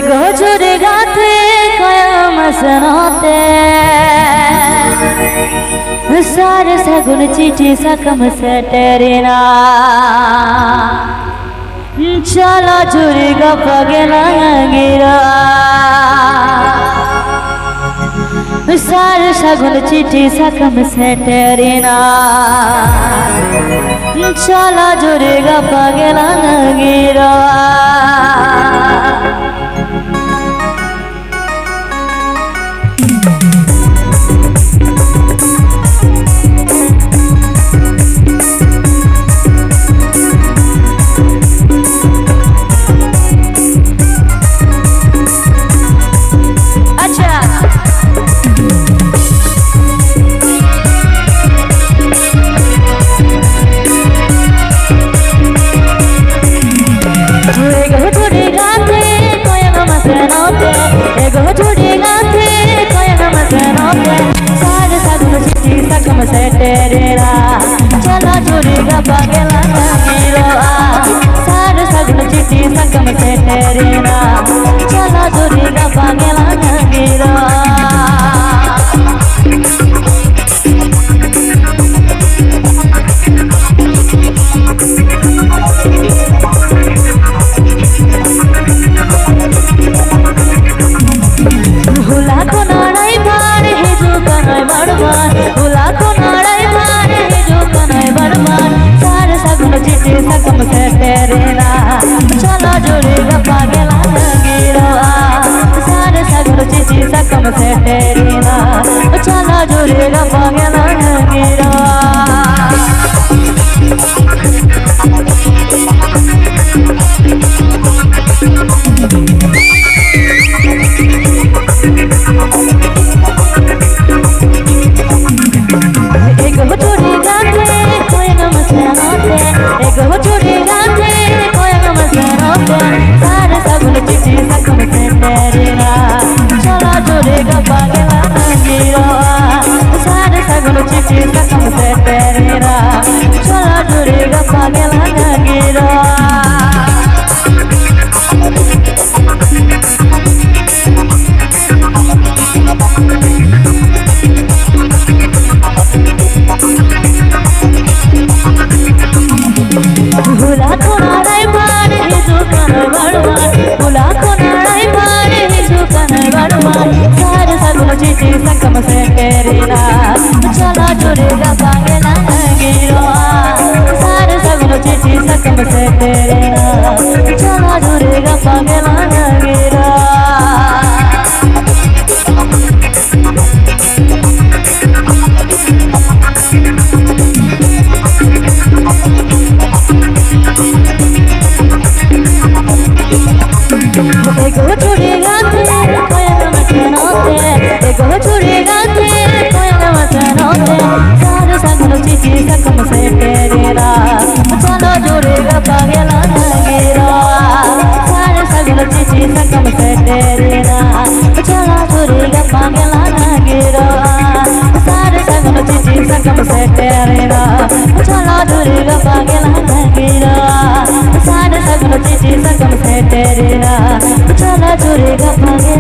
Gojure gate kaya masanote Sare sagun chichi sakam seterina Chala juriga pagela gira Sare sagun chichi sakam seterina Chala juriga pagela gira Chala juriga pagela gira Sare sagun chichi sakam seterina Chala juriga pagela gira Hula ko narai bhar heju kanai barbar Hula ko narai bhar heju kanai barbar Sare sagun chichi sakam seterina Chala juriga pagela gira Sare sagun chichi sakam seterina Chala juriga pagela gira Chala juriga pagela gira Sare sagun chichi sakam seterina Chala juriga pagela gira Ego juriga kaya masanote Ego juriga Sare sagun chichi sakam seterina Chala juriga pagela gira Sare sagun chichi sakam seterina Chala juriga pagela gira Sare sagun chichi sakam seterina Chala juriga pagela gira Sare sagun chichi sakam seterina Chala juriga pagela